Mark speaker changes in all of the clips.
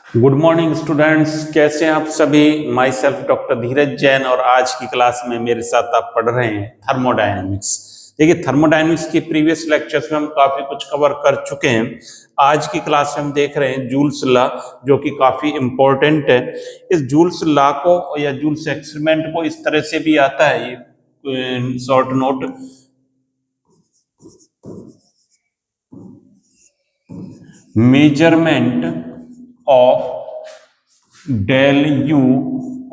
Speaker 1: Good morning students, कैसे हैं आप सभी। माई सेल्फ डॉक्टर धीरज जैन और आज की क्लास में मेरे साथ आप पढ़ रहे हैं थर्मोडायनेमिक्स। देखिए, थर्मोडायनेमिक्स की प्रीवियस लेक्चर्स में हम काफी कुछ कवर कर चुके हैं। आज की क्लास में हम देख रहे हैं जूल्स लॉ, जो कि काफी इंपॉर्टेंट है। इस जूल्स लॉ को या जूल्स एक्सपेरिमेंट को इस तरह से भी आता है, ये short note, measurement of del U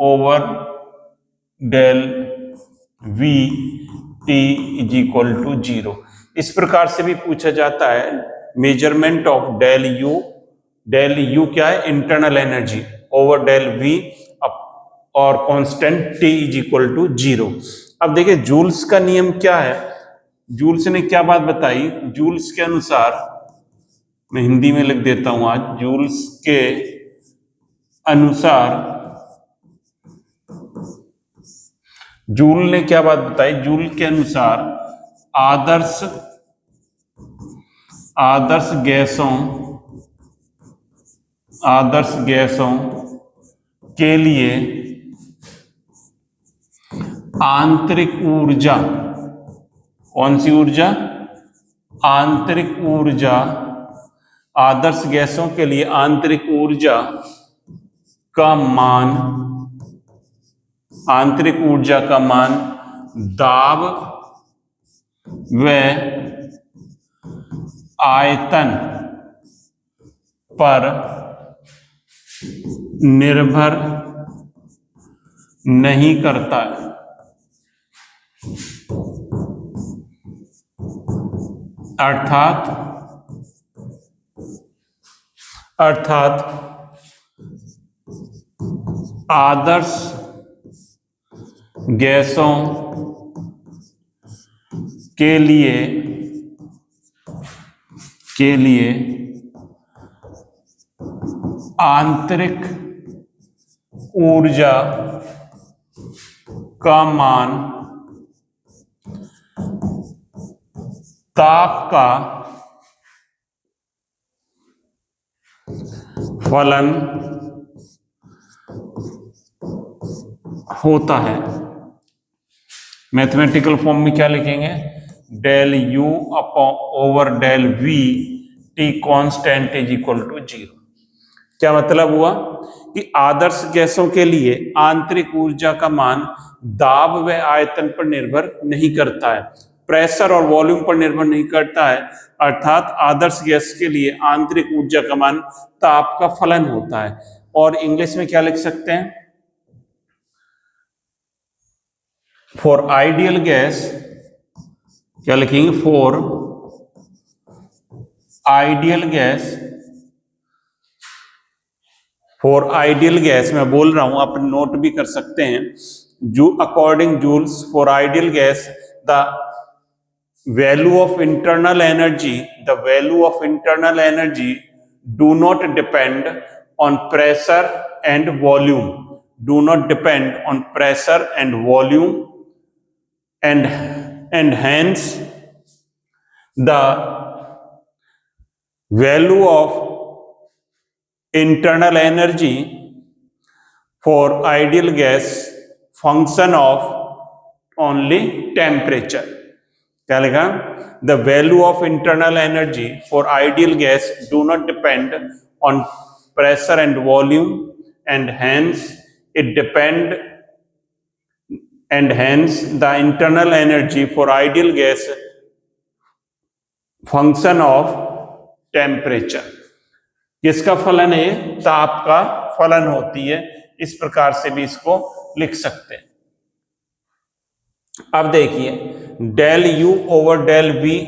Speaker 1: over del V T is equal to 0। इस प्रकार से भी पूछा जाता है मेजरमेंट ऑफ डेल यू क्या है, internal energy, over del V और constant T is equal to 0। अब देखिए जूल्स का नियम क्या है, जूल्स ने क्या बात बताई। जूल्स के अनुसार, मैं हिंदी में लिख देता हूं आज, जूल्स के अनुसार जूल ने क्या बात बताई। जूल के अनुसार आदर्श गैसों के लिए आंतरिक ऊर्जा, कौन सी ऊर्जा, आंतरिक ऊर्जा, आदर्श गैसों के लिए आंतरिक ऊर्जा का मान, आंतरिक ऊर्जा का मान दाब व आयतन पर निर्भर नहीं करता है। अर्थात आदर्श गैसों के लिए आंतरिक ऊर्जा का मान ताप का फलन होता है। मैथमेटिकल फॉर्म में क्या लिखेंगे, del U upon over del V T constant is equal to 0। क्या मतलब हुआ कि आदर्श गैसों के लिए आंतरिक ऊर्जा का मान दाब व आयतन पर निर्भर नहीं करता है, प्रेशर और वॉल्यूम पर निर्भर नहीं करता है। अर्थात आदर्श गैस के लिए आंतरिक ऊर्जा का मान ताप का फलन होता है। और इंग्लिश में क्या लिख सकते हैं, फॉर आइडियल गैस, क्या लिखेंगे, फॉर आइडियल गैस, मैं बोल रहा हूं, आप नोट भी कर सकते हैं। जो according Joule's, for ideal gas the value of internal energy do not depend on pressure and volume, and hence the value of internal energy for ideal gas function of only temperature। क्या लिखा, the value of internal energy for ideal gas do not depend on pressure and volume and hence the internal energy for ideal gas function of temperature। किसका फलन है, ताप का फलन होती है। इस प्रकार से भी इसको लिख सकते हैं। अब देखिए, del U over del V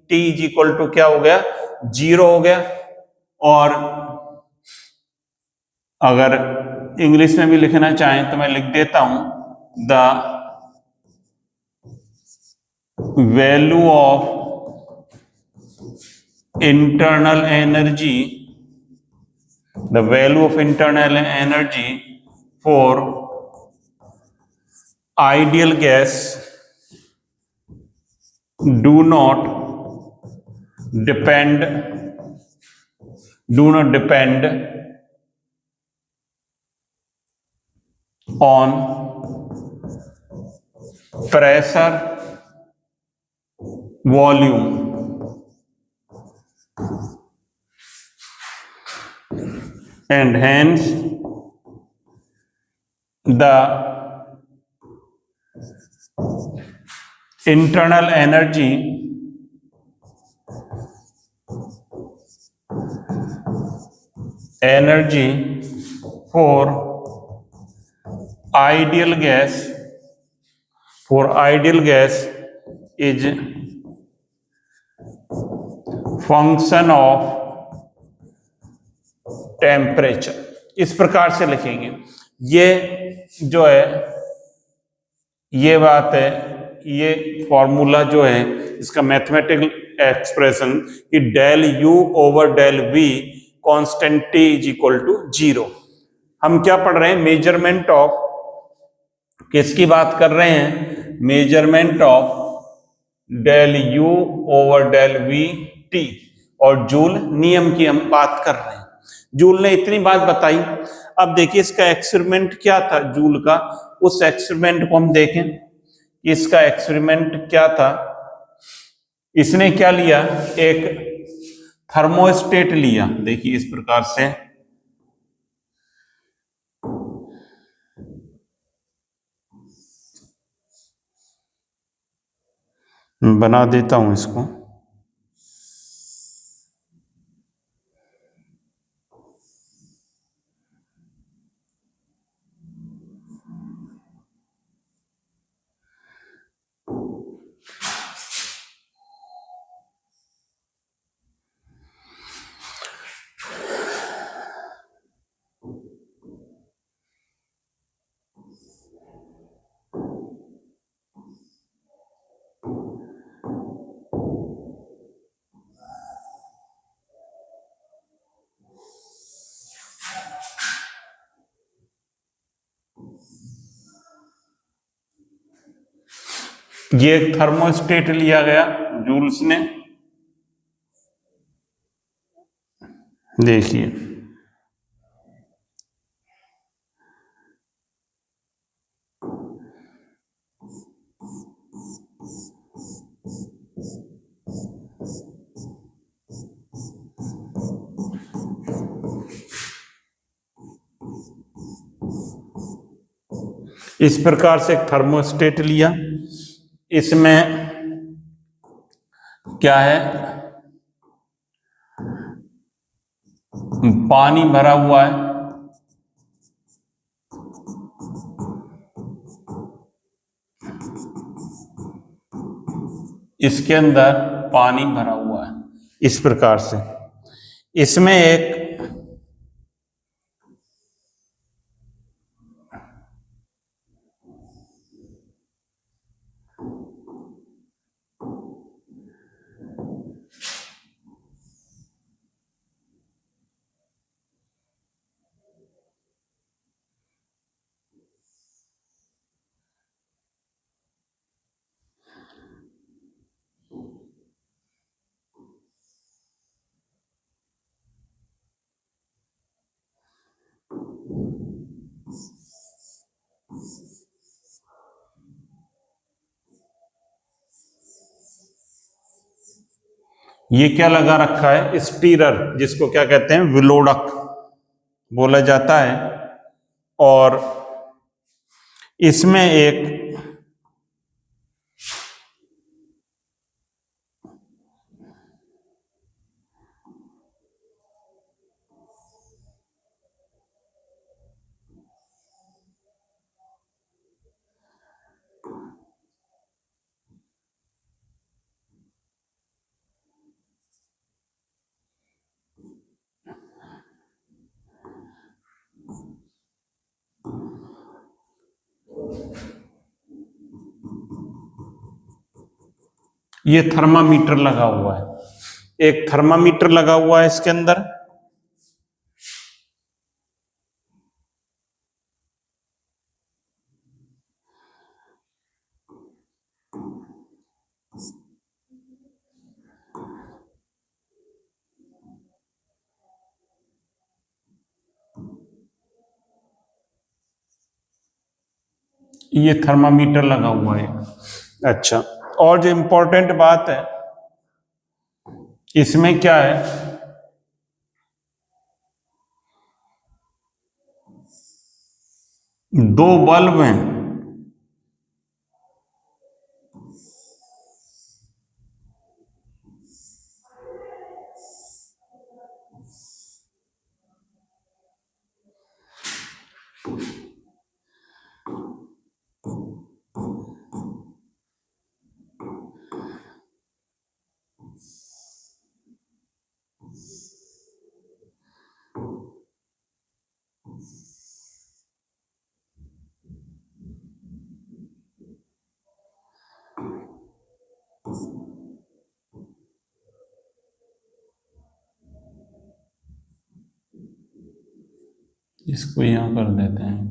Speaker 1: T is equal to क्या हो गया, 0 हो गया। और अगर इंग्लिश में भी लिखना चाहें तो मैं लिख देता हूं, the value of internal energy for ideal gas do not depend on pressure volume and hence the internal energy for ideal gas is function of temperature. इस प्रकार से लिखेंगे। ये जो है, ये बात है, ये फॉर्मूला जो है इसका मैथमेटिकल एक्सप्रेशन कि del U over del V constant T is equal to 0। हम क्या पढ़ रहे हैं? मेजरमेंट ऑफ, किसकी बात कर रहे हैं? Measurement of del U over del V T, और जूल नियम की हम बात कर रहे हैं। जूल ने इतनी बात बताई। अब देखिए इसका एक्सपेरिमेंट क्या था जूल का, उस एक्सपेरिमेंट को हम देखें। इसका एक्सपेरिमेंट क्या था? इसने क्या लिया? एक थर्मोस्टेट लिया। देखिए इस प्रकार से बना देता हूं इसको। ये एक थर्मोस्टेट लिया गया जूल्स ने। देखिए इस प्रकार से एक थर्मोस्टेट लिया। इसमें क्या है? पानी भरा हुआ है। इसके अंदर पानी भरा हुआ है इस प्रकार से। इसमें एक ये क्या लगा रखा है? स्टीरर, जिसको क्या कहते हैं? विलोडक बोला जाता है। और इसमें एक ये थर्मामीटर लगा हुआ है। एक थर्मामीटर लगा हुआ है इसके अंदर। ये थर्मामीटर लगा हुआ है। अच्छा, और जो इंपॉर्टेंट बात है इसमें क्या है, दो बल्ब हैं, इसको यहां कर देते हैं।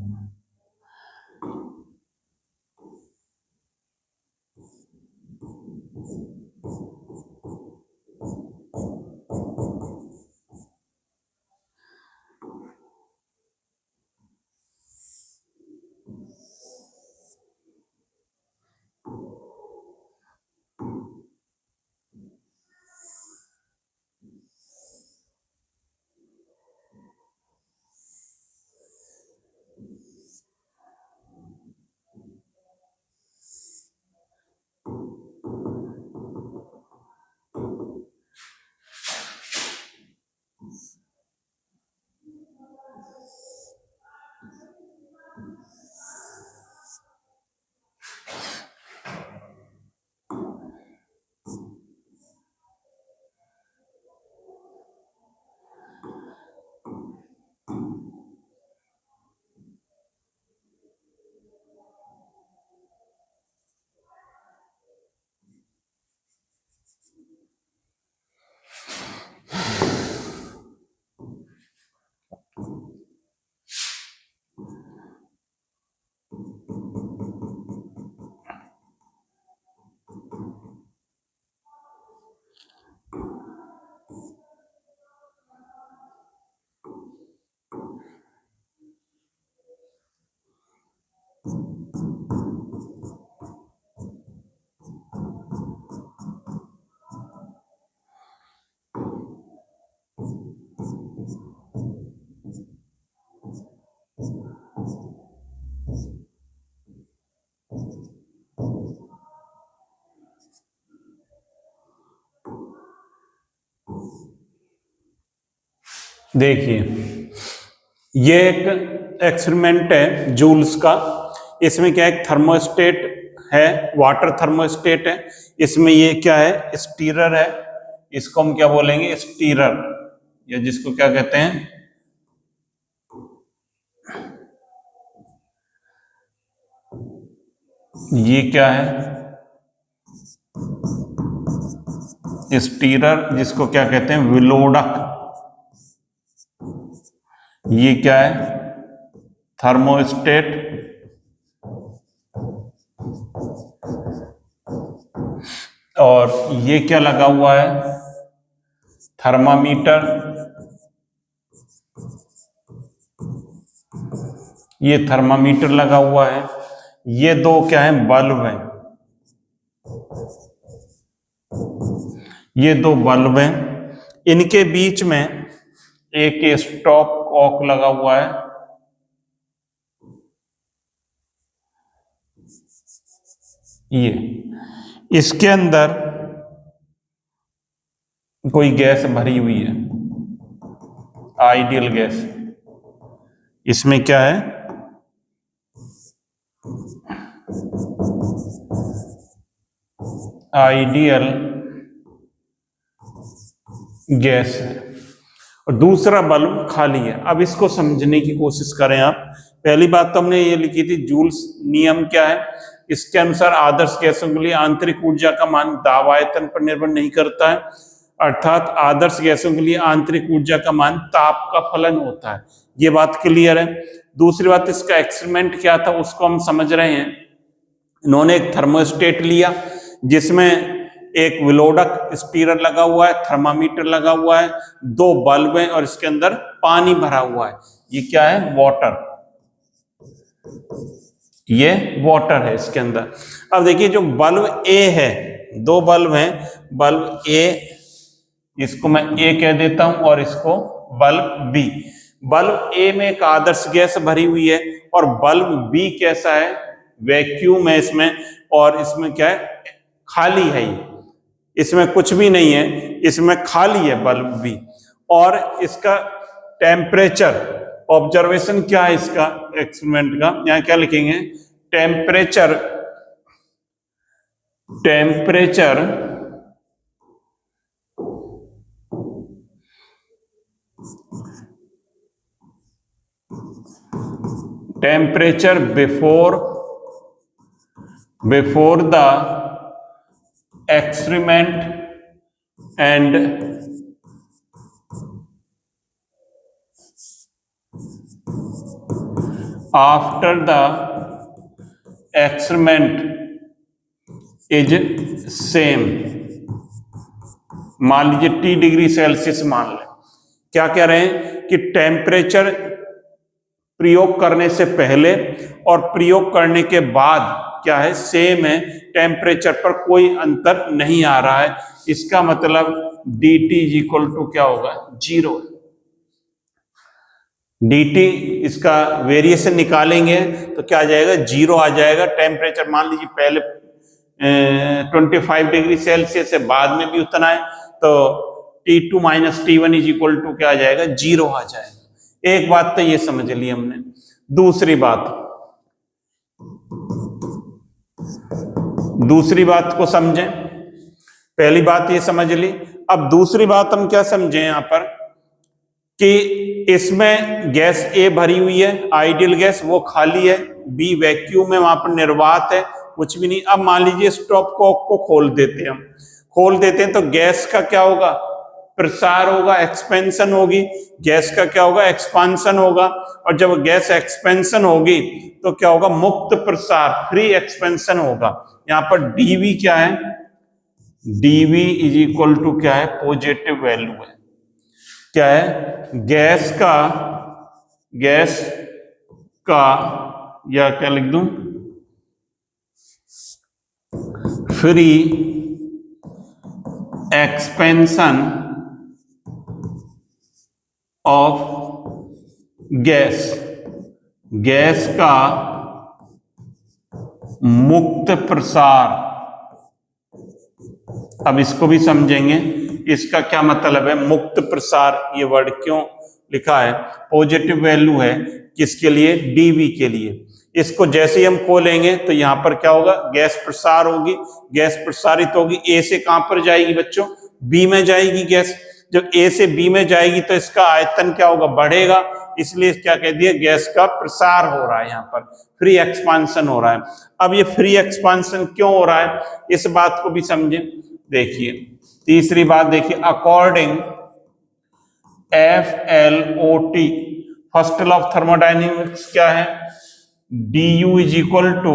Speaker 1: देखिए, ये एक एक्सपेरिमेंट है जूल्स का। इसमें क्या है, थर्मोस्टेट है, वाटर थर्मोस्टेट है। इसमें ये क्या है, स्टीरर है। इसको हम क्या बोलेंगे, स्टीरर, या जिसको क्या कहते हैं, ये क्या है, स्टीरर, जिसको क्या कहते हैं, विलोडक। ये क्या है, थर्मोस्टेट। और ये क्या लगा हुआ है, थर्मामीटर। ये थर्मामीटर लगा हुआ है। ये दो क्या है, बल्ब हैं। ये दो बल्ब हैं, इनके बीच में एक स्टॉप कॉक लगा हुआ है। ये इसके अंदर कोई गैस भरी हुई है, आइडियल गैस। इसमें क्या है, आइडियल गैस है, और दूसरा बल्ब खाली है। अब इसको समझने की कोशिश करें आप। पहली बात तो हमने ये लिखी थी, जूल्स नियम क्या है, इसके अनुसार आदर्श गैसों के लिए आंतरिक ऊर्जा का मान दाब आयतन पर निर्भर नहीं करता है, अर्थात आदर्श गैसों के लिए आंतरिक ऊर्जा का मान ताप का फलन होता है। ये बात क्लियर है। दूसरी बात, इसका एक्सपेरिमेंट क्या था उसको हम समझ रहे हैं। इन्होंने एक थर्मोस्टेट लिया जिसमें एक विलोडक स्टीरर लगा हुआ है, थर्मामीटर लगा हुआ है, दो बल्ब हैं, और इसके अंदर पानी भरा हुआ है। ये क्या है, वाटर। ये वाटर है इसके अंदर। अब देखिए जो बल्ब ए है, दो बल्ब हैं, बल्ब ए, इसको मैं ए कह देता हूं, और इसको बल्ब बी। बल्ब ए में एक आदर्श गैस भरी हुई है, और बल्ब बी कैसा है, वैक्यूम है इसमें, और इसमें क्या है, खाली है, इसमें कुछ भी नहीं है, इसमें खाली है बल्ब बी। और इसका टेम्परेचर, ऑब्जर्वेशन क्या है इसका एक्सपेरिमेंट का, यहां क्या लिखेंगे, temperature, temperature temperature before the experiment and after the experiment is same. मान लीजिए T डिग्री सेल्सियस मान लें। क्या कह रहे हैं कि टेम्परेचर प्रयोग करने से पहले और प्रयोग करने के बाद क्या है, सेम है, टेम्परेचर पर कोई अंतर नहीं आ रहा है। इसका मतलब dt इज इक्वल टू क्या होगा, 0। dt इसका वेरिएशन निकालेंगे तो क्या आ जाएगा, 0 आ जाएगा। टेम्परेचर मान लीजिए पहले 25 डिग्री सेल्सियस से, बाद में भी उतना है, तो T2 minus T1 is equal to क्या आ जाएगा, 0 आ जाएगा। एक बात तो ये समझ ली हमने। दूसरी बात को समझें। पहली बात ये समझ ली, अब दूसरी बात हम क्या समझें यहां पर, कि इसमें गैस ए भरी हुई है, आइडियल गैस, वो खाली है, बी वैक्यूम है, वहां पर निर्वात है, कुछ भी नहीं। अब मान लीजिए स्टॉप कॉक को खोल देते हैं, हम खोल देते हैं तो गैस का क्या होगा, प्रसार होगा, एक्सपेंशन होगी। गैस का क्या होगा, एक्सपांशन होगा। और जब गैस एक्सपेंशन होगी तो क्या होगा, मुक्त प्रसार, फ्री एक्सपेंशन होगा। यहां पर डीवी क्या है, डीवी इज इक्वल टू क्या है, पॉजिटिव वैल्यू है। क्या है, गैस का या क्या लिख दूं, फ्री एक्सपेंशन ऑफ गैस का मुक्त प्रसार। अब इसको भी समझेंगे, इसका क्या मतलब है, मुक्त प्रसार, ये वर्ड क्यों लिखा है, पॉजिटिव वैल्यू है किसके लिए, डीवी के लिए। इसको जैसे ही हम खोलेंगे तो यहां पर क्या होगा, गैस प्रसार होगी, गैस प्रसारित होगी। ए से कहां पर जाएगी बच्चों, बी में जाएगी गैस। जब ए से बी में जाएगी तो इसका आयतन क्या होगा, बढ़ेगा, इसलिए क्या कह दिया, गैस का प्रसार हो रहा है, यहाँ पर फ्री एक्सपांशन हो रहा है। अब ये फ्री एक्सपांशन क्यों हो रहा है, इस बात को भी समझें। देखिए तीसरी बात देखिए, according FLOT, first law of thermodynamics क्या है, du is equal to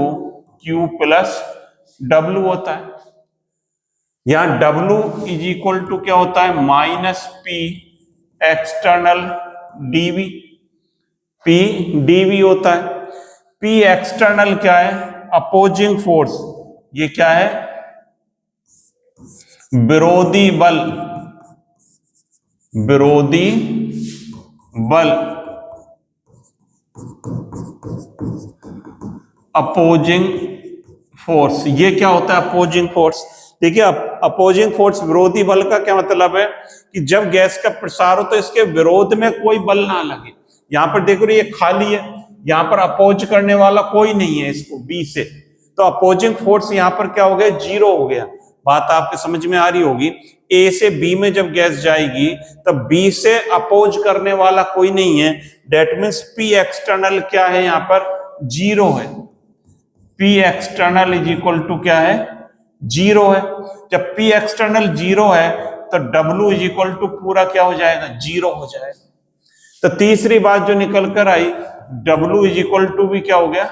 Speaker 1: Q plus W होता है। यहां W इज इक्वल टू क्या होता है, minus P external dV, P dV होता है। P एक्सटर्नल क्या है, अपोजिंग फोर्स, ये क्या है, विरोधी बल, विरोधी बल, अपोजिंग फोर्स। ये क्या होता है अपोजिंग फोर्स, देखिए अपोजिंग फोर्स, विरोधी बल का क्या मतलब है कि जब गैस का प्रसार हो तो इसके विरोध में कोई बल ना लगे। यहां पर देखो ये खाली है, यहां पर अपोज करने वाला कोई नहीं है इसको बी से, तो अपोजिंग फोर्स यहां पर क्या हो गया, 0 हो गया। बात आपके समझ में आ रही होगी। ए से बी में जब गैस जाएगी तब बी से अपोज करने वाला कोई नहीं है, डेट मीन्स पी एक्सटर्नल क्या है, यहां पर 0 है। P external is equal to क्या है, 0 है। जब पी एक्सटर्नल 0 है तो डब्ल्यू इज इक्वल टू पूरा क्या हो जाएगा, 0 हो जाएगा। तो तीसरी बात जो निकल कर आई, डब्ल्यू इज इक्वल टू भी क्या हो गया,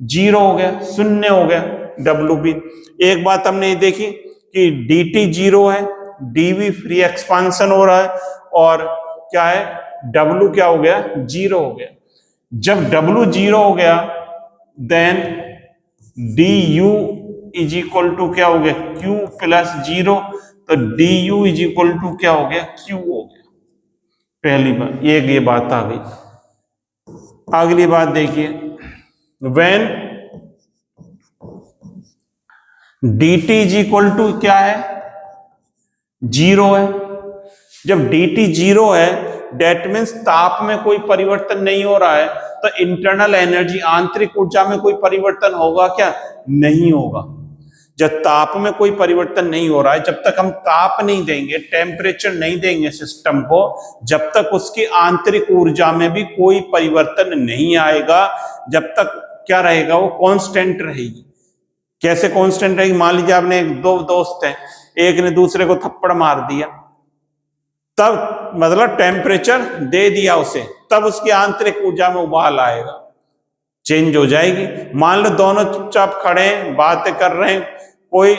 Speaker 1: 0 हो गया, शून्य हो गया डब्ल्यू भी। एक बात हमने ये देखी कि dt 0 है, dv फ्री एक्सपांशन हो रहा है, और क्या है, w क्या हो गया, 0 हो गया। जब w 0 हो गया then D U is equal to क्या हो गया, क्यू प्लस 0, तो D U is equal to क्या हो गया, क्यू हो गया। पहली बात ये बात आ गई। अगली बात देखिए, when D T is equal to क्या है, 0 है। जब डी टी 0 है डेट मीन्स ताप में कोई परिवर्तन नहीं हो रहा है, तो इंटरनल एनर्जी आंतरिक ऊर्जा में कोई परिवर्तन होगा क्या, नहीं होगा। जब ताप में कोई परिवर्तन नहीं हो रहा है, जब तक हम ताप नहीं देंगे, टेम्परेचर नहीं देंगे सिस्टम को, जब तक उसकी आंतरिक ऊर्जा में भी कोई परिवर्तन नहीं आएगा, जब तक क्या रहेगा, वो कांस्टेंट रहेगी। कैसे कांस्टेंट रहेगी, मान लीजिए आपने दो दोस्त हैं, एक ने दूसरे को थप्पड़ मार दिया, तब मतलब टेम्परेचर दे दिया उसे, तब उसकी आंतरिक ऊर्जा में उबाल आएगा, चेंज हो जाएगी। मान लो दोनों चुपचाप खड़े हैं, बातें कर रहे हैं, कोई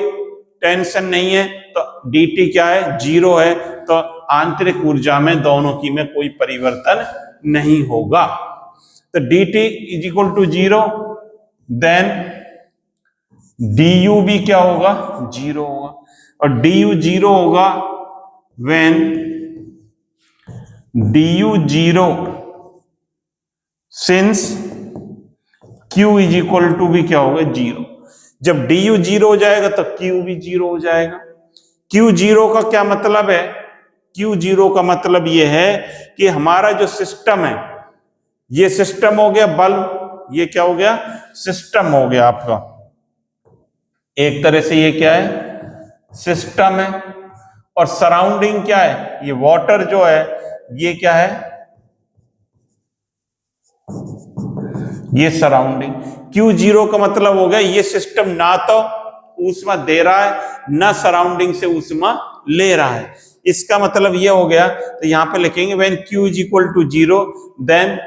Speaker 1: टेंशन नहीं है, तो dt क्या है, 0 है, तो आंतरिक ऊर्जा में दोनों की में कोई परिवर्तन नहीं होगा। तो dt is equal to 0, then du भी क्या होगा, 0 होगा। और du 0 होगा when du 0 since q is equal to भी क्या होगा, 0। जब du 0 हो जाएगा तो q भी 0 हो जाएगा। q 0 का क्या मतलब है, q 0 का मतलब ये है कि हमारा जो सिस्टम है, ये सिस्टम हो गया बल्ब, ये क्या हो गया, सिस्टम हो गया आपका, एक तरह से ये क्या है, सिस्टम है। और सराउंडिंग क्या है, ये वाटर जो है, ये क्या है, ये सराउंडिंग। Q0 का मतलब हो गया ये सिस्टम ना तो ऊष्मा दे रहा है, ना सराउंडिंग से ऊष्मा ले रहा है। इसका मतलब ये हो गया, तो यहां पे लिखेंगे when Q is equal to 0, then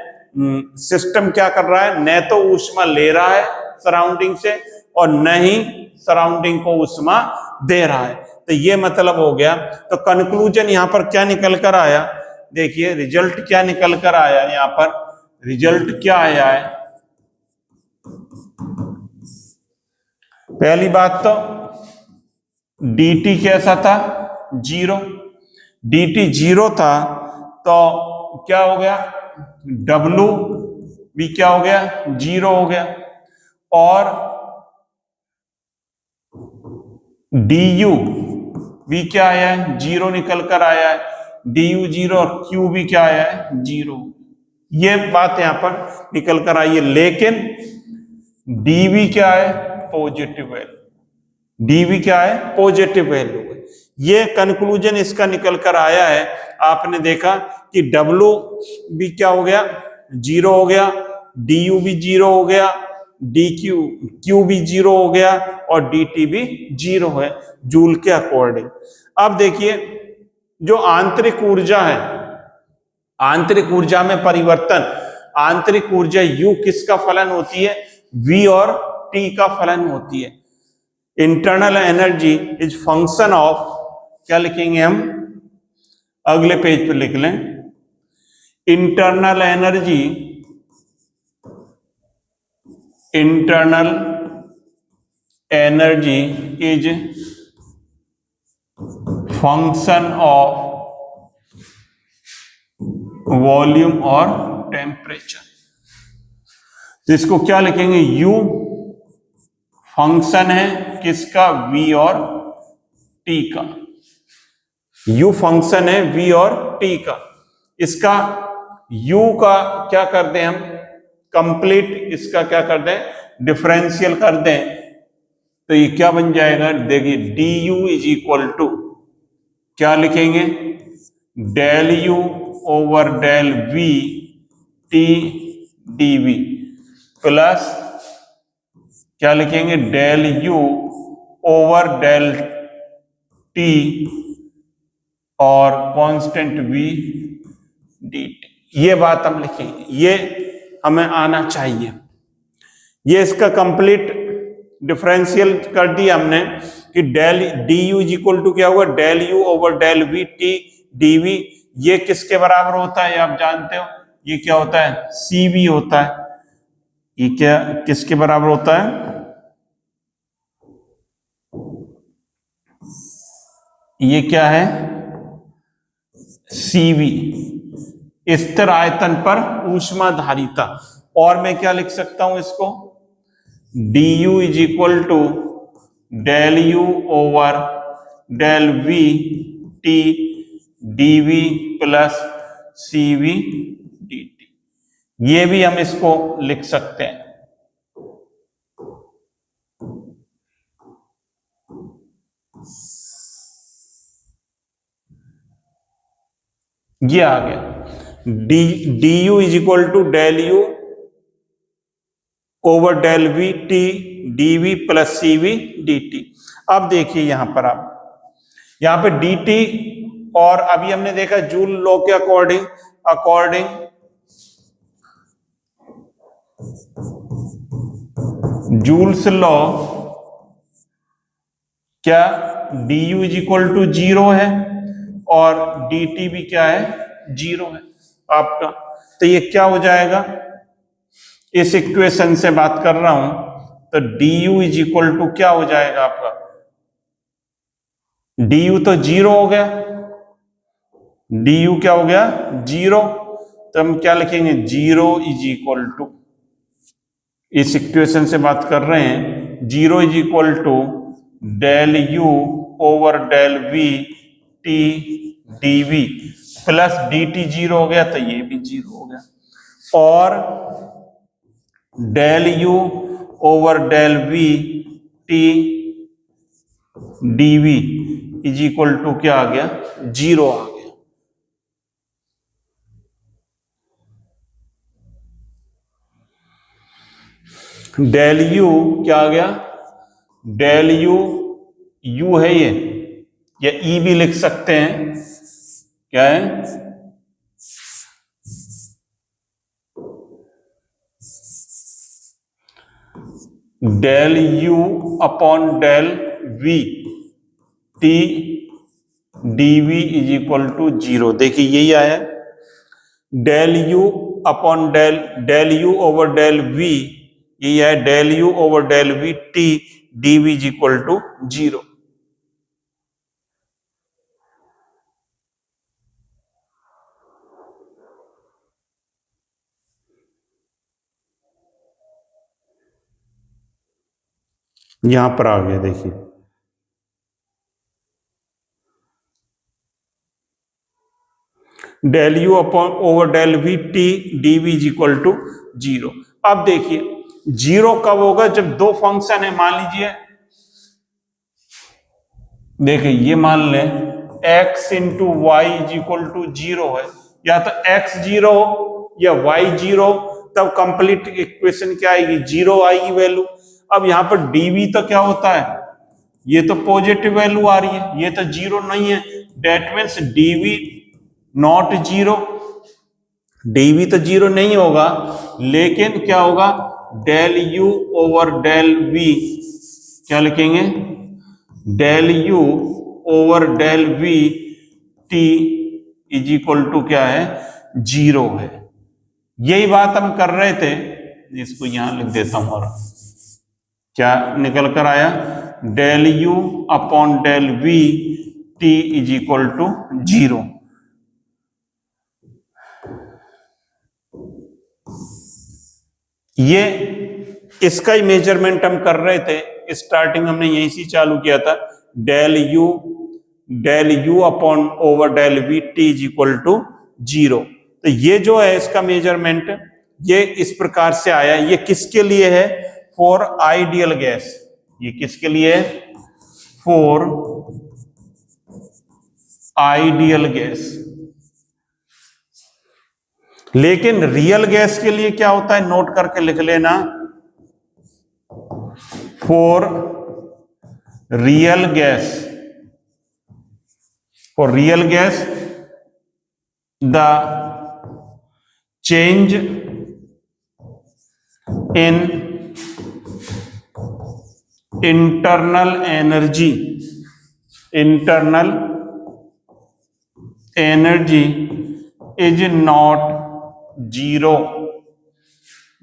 Speaker 1: system क्या कर रहा है, न तो ऊष्मा ले रहा है सराउंडिंग से और न ही सराउंडिंग को ऊष्मा दे रहा है। तो ये मतलब हो गया। तो कंक्लूजन यहां पर क्या निकल कर आया, देखिए रिजल्ट क्या निकल कर आया, यहां पर रिजल्ट क्या आया है। पहली बात तो dt कैसा था, 0। dt 0 था तो क्या हो गया, w भी क्या हो गया, 0 हो गया। और du भी क्या आया है, 0 निकल कर आया है। du 0 और q भी क्या आया है, 0। ये बात यहां पर निकल कर आई है। लेकिन dv क्या है, पॉजिटिव वैल्यू। dv क्या है, पॉजिटिव वैल्यू है। ये कंक्लूजन इसका निकल कर आया है। आपने देखा कि w भी क्या हो गया, 0 हो गया, du भी 0 हो गया, q भी 0 हो गया और dt भी 0 है जूल के अकॉर्डिंग। अब देखिए जो आंतरिक ऊर्जा है, आंतरिक ऊर्जा में परिवर्तन, आंतरिक ऊर्जा U किसका फलन होती है, V और T का फलन होती है। Internal energy is function of, क्या लिखेंगे हम, अगले पेज पे लिख लें, internal energy, internal energy is function of volume और टेम्परेचर। तो इसको क्या लिखेंगे, U फंक्शन है किसका, V और T का। U फंक्शन है V और T का। इसका U का क्या कर दें हम, कंप्लीट इसका क्या कर दें, डिफरेंशियल कर दें, तो ये क्या बन जाएगा, देखिए du इज इक्वल टू क्या लिखेंगे, del U over del V T dV plus क्या लिखेंगे, del U over del T और कांस्टेंट V dt। ये बात हम लिखेंगे, ये हमें आना चाहिए। ये इसका कंप्लीट डिफरेंशियल कर दिया हमने कि del du is equal to क्या हुआ, del U over del V T dV। ये किसके बराबर होता है, आप जानते हो, ये क्या होता है, CV होता है। ये क्या किसके बराबर होता है? ये क्या है? Cv, स्थिर आयतन पर ऊष्माधारिता। और मैं क्या लिख सकता हूं इसको? du is equal to del U over del V T d V plus C V dt। ये भी हम इसको लिख सकते हैं। ये आ गया D U is equal to del U over del V T d V plus C V dt। अब देखिए यहां पर आप यहां पे dt, और अभी हमने देखा जूल लॉ के अकॉर्डिंग जूल्स लॉ क्या du इज इक्वल टू 0 है और dt भी क्या है? 0 है आपका। तो ये क्या हो जाएगा? इस इक्वेशन से बात कर रहा हूं तो du इज इक्वल टू क्या हो जाएगा आपका? du तो 0 हो गया, du क्या हो गया? 0। तो हम क्या लिखेंगे? 0 इज इक्वल टू, इस इक्वेशन से बात कर रहे हैं, 0 is equal to del U over del V T d V plus dt 0 हो गया तो ये भी 0 हो गया, और del U over del V T d V is equal to क्या आ गया? 0 आ गया। डेल यू क्या आ गया? डेल यू, यू है ये, या ई भी लिख सकते हैं, क्या है? Del U upon del V T d V is equal to 0। देखिए यही आया, del U upon del U over del V, यही है del U over del V T d V is equal to 0। यहां पर आ गया, देखिए del U upon over del V T d V is equal to 0। अब देखिए 0 कब होगा? जब दो फंक्शन है, मान लीजिए, देखिए ये मान लें x into Y is equal to 0 है, या तो x 0 या y 0, तब कंप्लीट इक्वेशन क्या आएगी? 0 आएगी वैल्यू। अब यहां पर dv तो क्या होता है? ये तो पॉजिटिव वैल्यू आ रही है, ये तो 0 नहीं है, that means dv not 0। dv तो 0 नहीं होगा, लेकिन क्या होगा? Del u over del v, क्या लिखेंगे? Del U over del V T is equal to क्या है? 0 है। यही बात हम कर रहे थे, इसको यहां लिख देता हूं, और क्या निकल कर आया? Del U upon del V T is equal to 0। ये इसका ही मेजरमेंट हम कर रहे थे, स्टार्टिंग हमने यहीं से चालू किया था, del U upon over del V T is equal to 0। तो ये जो है इसका मेजरमेंट, ये इस प्रकार से आया। ये किसके लिए है? For ideal gas. ये किसके लिए है? For ideal gas. लेकिन रियल गैस के लिए क्या होता है? नोट करके लिख लेना, for real gas, for real gas the change in internal energy is not 0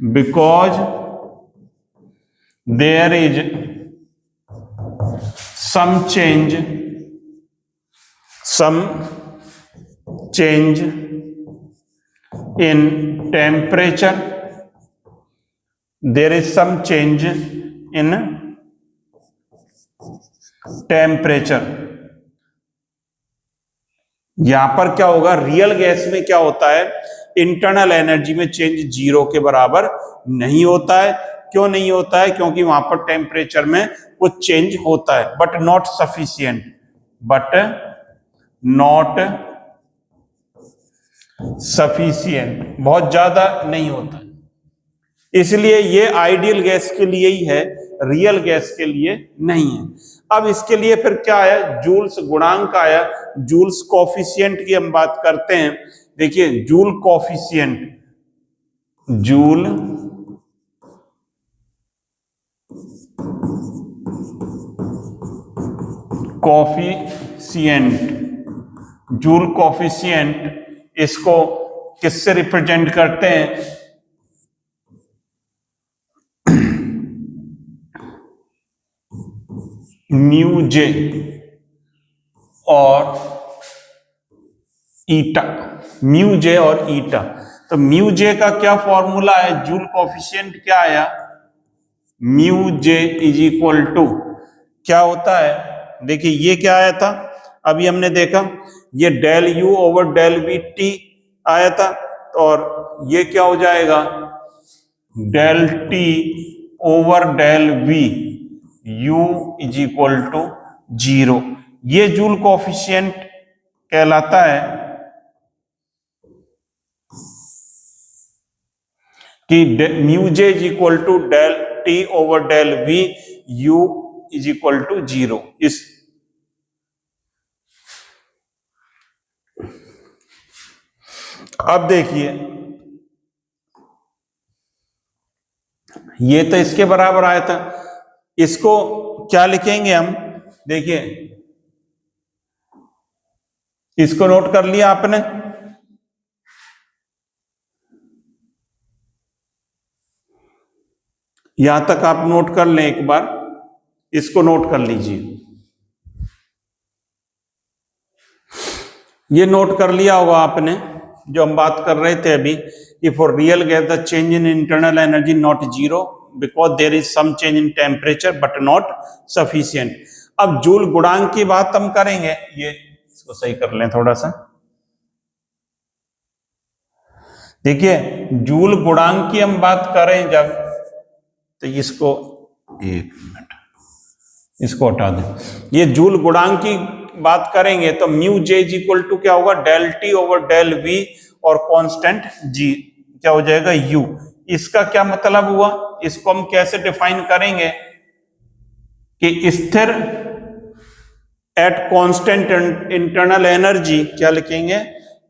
Speaker 1: because there is some change in temperature, there is some change in temperature। यहां पर क्या होगा, रियल गैस में क्या होता है, इंटरनल एनर्जी में चेंज जीरो के बराबर नहीं होता है। क्यों नहीं होता है? क्योंकि वहां पर टेम्परेचर में कुछ चेंज होता है, बट नॉट सफिशिएंट, बहुत ज्यादा नहीं होता है। इसलिए ये आइडियल गैस के लिए ही है, रियल गैस के लिए नहीं है। अब इसके लिए फिर क्या आया, जूल्स गुणांक आया। जूल्स कोफिशिएंट की हम बात करते हैं। देखिए जूल कोफिशिएंट, जूल कोफिशिएंट इसको किससे रिप्रेजेंट करते हैं, म्यू जे और ईटा, म्यू जे और ईटा। तो म्यू जे का क्या फॉर्मूला है, जूल कोफिशिएंट क्या आया, mu J is equal to क्या होता है, देखिए ये क्या आया था, अभी हमने देखा ये del U over del V T आया था, और ये क्या हो जाएगा, del T over del V U is equal to 0। ये जूल कोफिशिएंट कहलाता है कि mu J is equal to del T over del V U is equal to 0। इस अब देखिए ये तो इसके बराबर आया था, इसको क्या लिखेंगे हम, देखिए इसको नोट कर लिया आपने, यहां तक आप नोट कर लें, एक बार इसको नोट कर लीजिए। ये नोट कर लिया होगा आपने जो हम बात कर रहे थे अभी, कि for real gas the change in internal energy not 0 because there is some change in temperature but not sufficient. अब जूल गुणांक की बात हम करेंगे, ये इसको सही कर लें थोड़ा सा, देखिए जूल गुणांक की हम बात करें जब, तो इसको एक मिनट इसको हटा दें, ये जूल गुणांक की बात करेंगे तो mu J is equal to क्या होगा, del T over del V और कांस्टेंट जी क्या हो जाएगा, यू। इसका क्या मतलब हुआ, इसको हम कैसे डिफाइन करेंगे कि स्थिर एट कांस्टेंट इंटरनल एनर्जी, क्या लिखेंगे,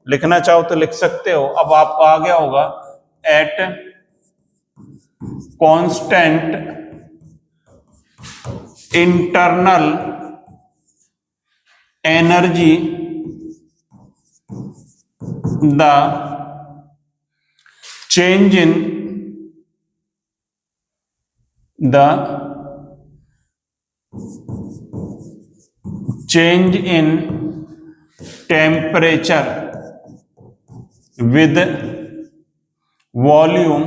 Speaker 1: लिखना चाहो तो लिख सकते हो, अब आपको आ गया होगा, at constant internal energy the change in temperature with volume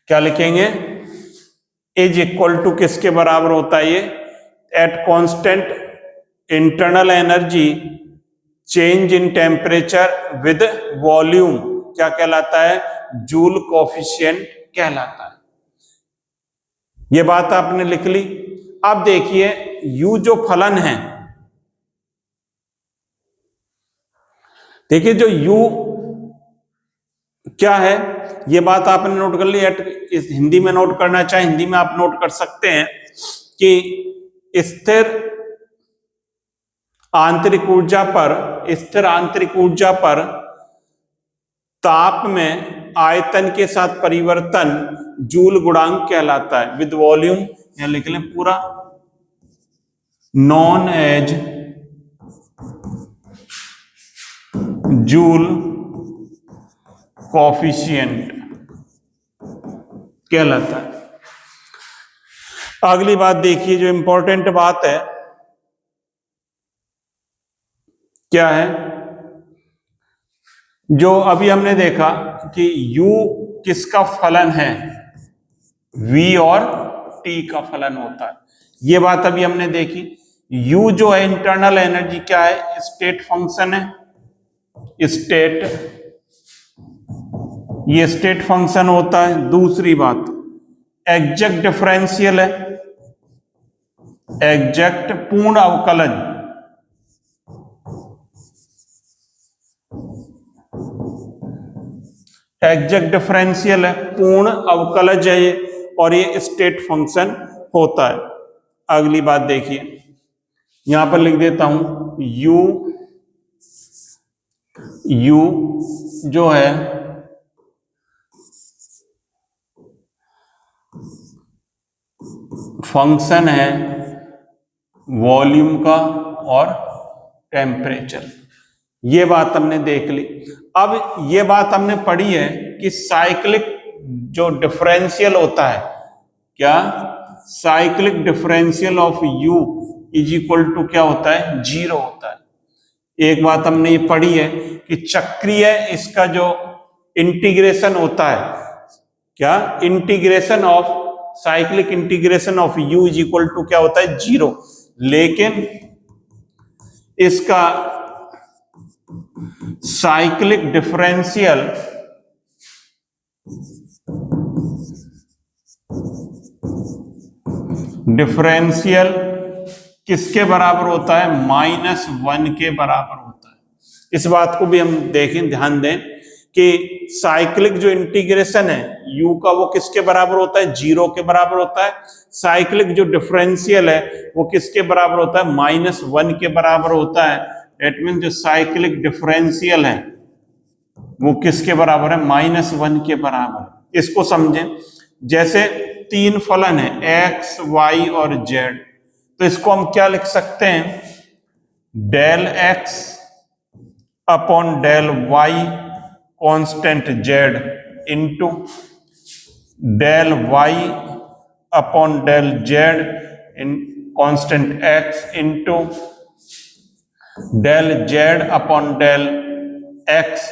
Speaker 1: क्या लिखेंगे, इज इक्वल टू किसके बराबर होता है ये, at constant internal energy change in temperature with volume क्या कहलाता है, जूल कोफिशिएंट कहलाता है। ये बात आपने लिख ली। अब देखिए यू जो फलन है, देखिए जो यू क्या है, ये बात आपने नोट कर ली, इस हिंदी में नोट करना चाहे हिंदी में आप नोट कर सकते हैं कि स्थिर आंतरिक ऊर्जा पर ताप में आयतन के साथ परिवर्तन जूल गुणांक कहलाता है, विद वॉल्यूम यहां लिख लें पूरा, नॉन एज जूल कोफिशिएंट कहलाता है। अगली बात देखिए, जो इंपॉर्टेंट बात है क्या है, जो अभी हमने देखा कि u किसका फलन है, v और t का फलन होता है। ये बात अभी हमने देखी। u जो है इंटरनल एनर्जी क्या है, स्टेट फंक्शन है, स्टेट, ये स्टेट फंक्शन होता है। दूसरी बात एग्जैक्ट डिफरेंशियल है, एग्जैक्ट पूर्ण अवकलन, एग्जैक्ट डिफरेंशियल है, पूर्ण अवकलज है ये, और ये स्टेट फंक्शन होता है। अगली बात देखिए, यहां पर लिख देता हूं u जो है फंक्शन है वॉल्यूम का और टेम्परेचर। ये बात हमने देख ली। अब ये बात हमने पढ़ी है कि साइक्लिक जो डिफरेंशियल होता है, क्या cyclic differential of u is equal to क्या होता है, 0 होता है। एक बात हमने ये पढ़ी है कि चक्रीय इसका जो इंटीग्रेशन होता है, क्या integration of cyclic integration of u is equal to क्या होता है, 0। लेकिन इसका साइक्लिक डिफरेंशियल किसके बराबर होता है, -1 के बराबर होता है। इस बात को भी हम देखें, ध्यान दें कि साइक्लिक जो इंटीग्रेशन है u का वो किसके बराबर होता है, 0 के बराबर होता है। साइक्लिक जो डिफरेंशियल है वो किसके बराबर होता है, -1 के बराबर होता है। दैट मीन्स जो साइक्लिक डिफरेंशियल है वो किसके बराबर है, -1 के बराबर। इसको समझें, जैसे 3 फलन है x, y और z, तो इसको हम क्या लिख सकते हैं, del x upon del y constant z into del y upon del z in constant x into del z upon del x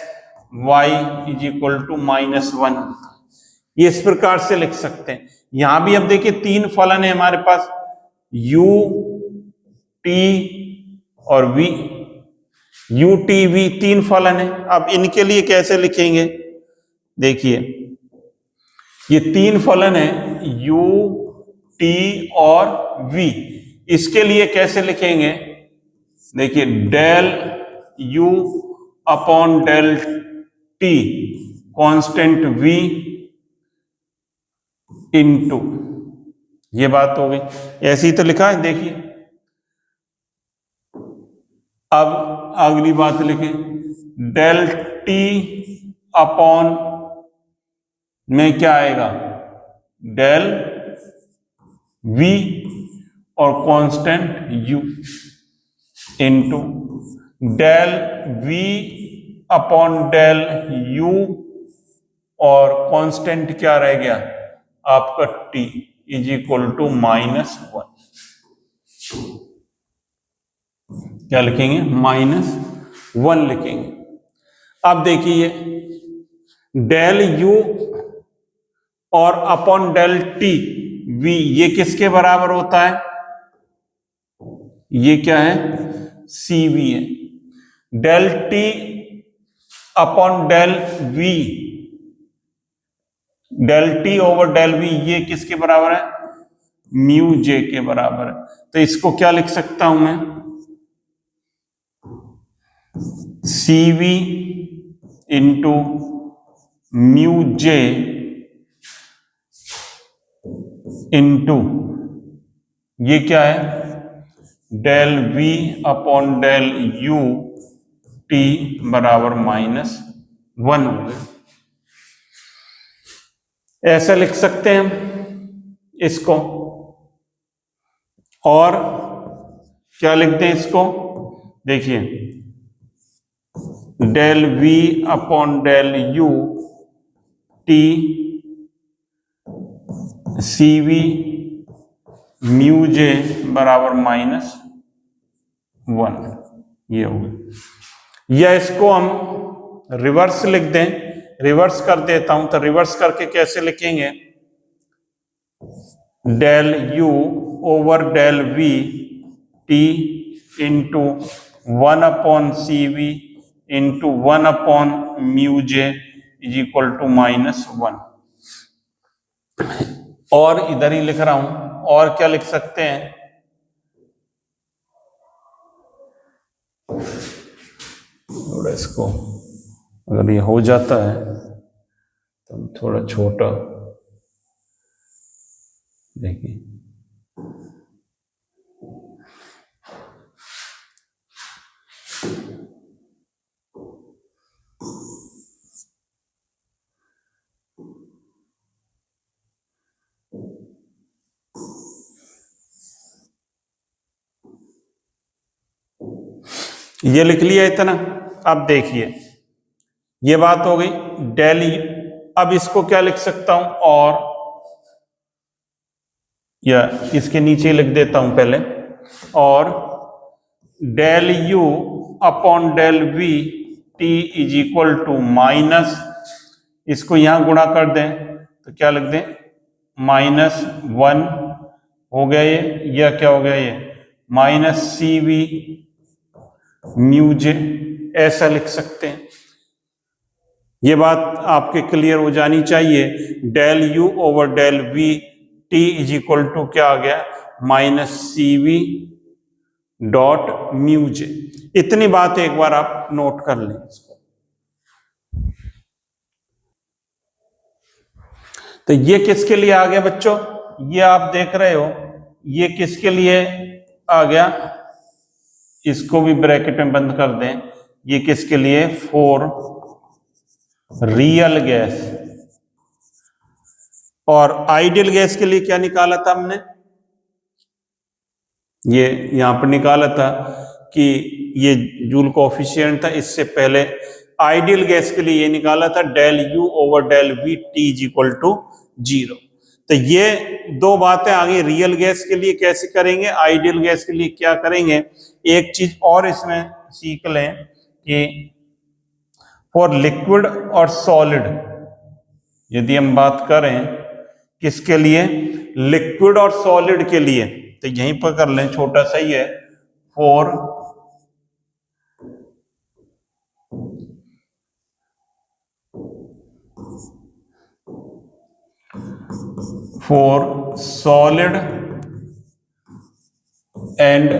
Speaker 1: y is equal to -1। ये इस प्रकार से लिख सकते हैं। यहां भी अब देखिए 3 फलन है हमारे पास, u, t और v, u, t, v 3 फलन है। अब इनके लिए कैसे लिखेंगे, देखिए ये 3 फलन है u, t और v, इसके लिए कैसे लिखेंगे, देखिए del u upon del t constant v into, ये बात हो गई, ऐसे ही तो लिखा है। देखिए अब अगली बात लिखें, डेल t अपॉन में क्या आएगा, डेल v और constant u into del v upon del u और कांस्टेंट क्या रह गया आपका t इज इक्वल टू -1। क्या लिखेंगे, -1 लिखेंगे। अब देखिए डेल u और अपॉन डेल t v ये किसके बराबर होता है, ये क्या है, cv है। Del t upon del v, del t over del v ये किसके बराबर है, म्यू j के बराबर है। तो इसको क्या लिख सकता हूं मैं, cv into mu j into ये क्या है, del v upon del u t बराबर -1 हो गया। ऐसा लिख सकते हैं हम इसको। और क्या लिखते हैं इसको, देखिए del v upon del u t C V mu J बराबर -1, ये हो गया। या इसको हम रिवर्स लिख दें, रिवर्स कर देता हूं, तो रिवर्स करके कैसे लिखेंगे, del u over del v t into 1 upon C V into 1 upon mu J is equal to -1। और इधर ही लिख रहा हूं, और क्या लिख सकते हैं, थोड़ा इसको अगर ये हो जाता है तो थोड़ा छोटा देखिए, ये लिख लिया इतना। अब देखिए ये बात हो गई डेल, अब इसको क्या लिख सकता हूं, और या इसके नीचे लिख देता हूं पहले, और del u upon del v t is equal to minus, इसको यहां गुणा कर दें तो क्या लिख दें, -1 हो गया ये, या क्या हो गया ये, माइनस सी वी म्यू जे, ऐसा लिख सकते हैं। ये बात आपके क्लियर हो जानी चाहिए। Del u over del v t is equal to क्या आ गया, -cv डॉट म्यू जे। इतनी बात एक बार आप नोट कर लें इसको। तो ये किसके लिए आ गया बच्चों, ये आप देख रहे हो, ये किसके लिए आ गया, इसको भी ब्रैकेट में बंद कर दें, ये किसके लिए, फॉर रियल गैस। और आइडियल गैस के लिए क्या निकाला था हमने, ये यहां पर निकाला था कि ये जूल कोएफिशिएंट था, इससे पहले आइडियल गैस के लिए ये निकाला था del u over del v t is equal to 0। तो ये दो बातें आ गई। रियल गैस के लिए कैसे करेंगे, आइडियल गैस के लिए क्या करेंगे। एक चीज और इसमें सीख लें कि फॉर लिक्विड और सॉलिड, यदि हम बात करें किसके लिए, लिक्विड और सॉलिड के लिए, तो यहीं पर कर लें, छोटा सा ही है, फॉर सॉलिड एंड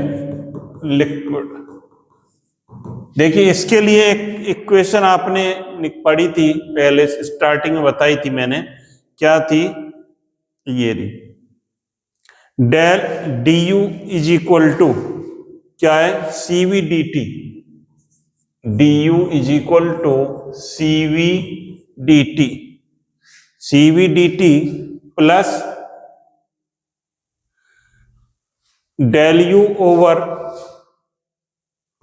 Speaker 1: लिक्विड। देखिए इसके लिए एक इक्वेशन आपने पढ़ी थी पहले, स्टार्टिंग में बताई थी मैंने, क्या थी, ये रही, del D U is equal to क्या है, C V D T, D U is equal to C V D T, C V D T plus del U over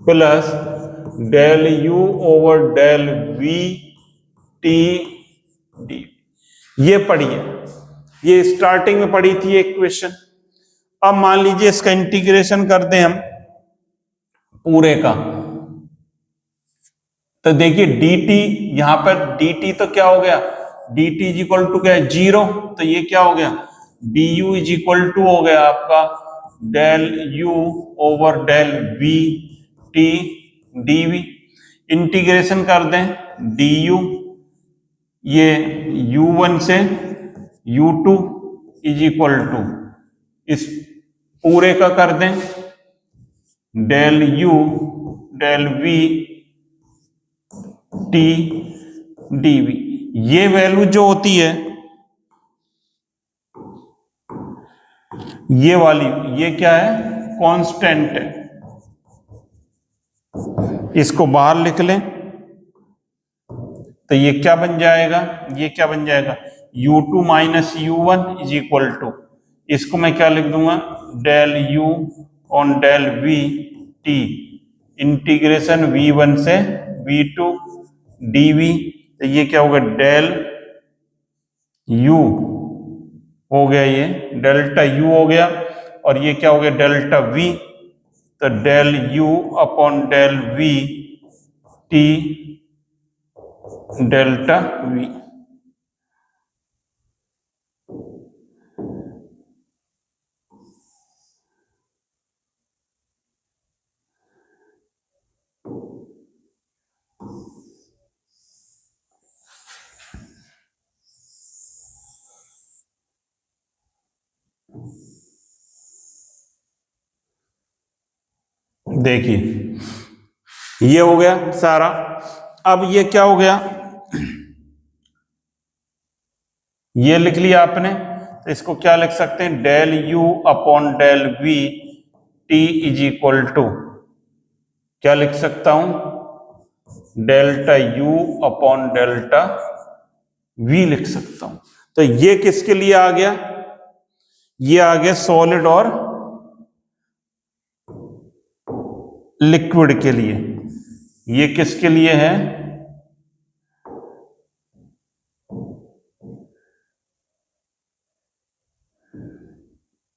Speaker 1: plus del U over del V T D. ये पढ़िए, ये starting में पढ़ी थी equation. अब मान लीजिए इसका इंटीग्रेशन कर दें हम पूरे का, तो देखिए dt, यहां पर dt तो क्या हो गया, dt इज इक्वल टू क्या है, 0। तो ये क्या हो गया, du इज इक्वल टू हो गया आपका del u over del v t dv। Integration कर दें du, ये u1 से u2 इज इक्वल टू, इस पूरे का कर दें del u del v t dv। ये वैल्यू जो होती है, ये वाली, ये क्या है, कांस्टेंट है। इसको बाहर लिख लें तो ये क्या बन जाएगा, ये क्या बन जाएगा, u2 minus u1 is equal to, इसको मैं क्या लिख दूंगा, del u on del v t integration v1 से V2 dV, तो ये क्या होगा डेल U हो गया, ये डेल्टा U हो गया, और ये क्या हो गया डेल्टा V, तो del U upon del V T delta V। देखिए ये हो गया सारा। अब ये क्या हो गया, ये लिख लिया आपने, तो इसको क्या लिख सकते हैं, del U upon del V T is equal to, क्या लिख सकता हूं, delta U upon delta V लिख सकता हूं। तो ये किसके लिए आ गया, ये आ गया सॉलिड और लिक्विड के लिए। ये किसके लिए है,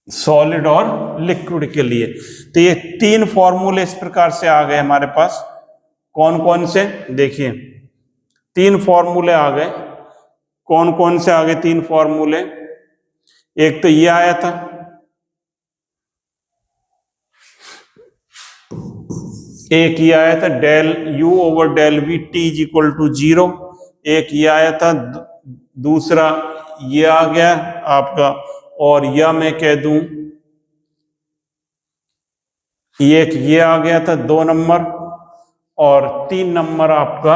Speaker 1: सॉलिड और लिक्विड के लिए। तो ये तीन फॉर्मूले इस प्रकार से आ गए हमारे पास। कौन कौन से, देखिए तीन फॉर्मूले आ गए। कौन कौन से आ गए तीन फॉर्मूले, एक तो ये आया था, एक ये आया था del U over del V T is equal to 0, एक ये आया था, दूसरा ये आ गया आपका, और यह मैं कह दूं एक ये आ गया था 2 नंबर, और 3 नंबर आपका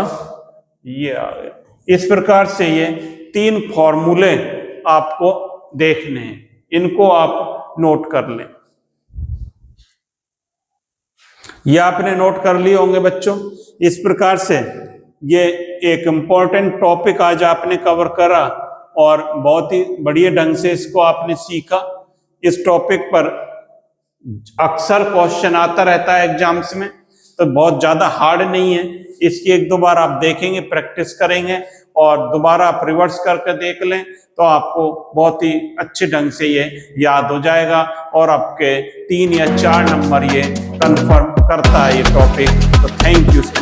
Speaker 1: ये आ गया। इस प्रकार से ये तीन फॉर्मूले आपको देखने हैं, इनको आप नोट कर लें। ये आपने नोट कर लिए होंगे बच्चों। इस प्रकार से ये एक इम्पोर्टेंट टॉपिक आज आपने कवर करा, और बहुत ही बढ़िया ढंग से इसको आपने सीखा। इस टॉपिक पर अक्सर क्वेश्चन आता रहता है एग्जाम्स में, तो बहुत ज्यादा हार्ड नहीं है। इसकी एक दो बार आप देखेंगे, प्रैक्टिस करेंगे, और दोबारा आप रिवर्स करके देख लें, तो आपको बहुत ही अच्छे ढंग से ये याद हो जाएगा, और आपके 3 या 4 नंबर ये कंफर्म करता है ये टॉपिक। तो थैंक यू।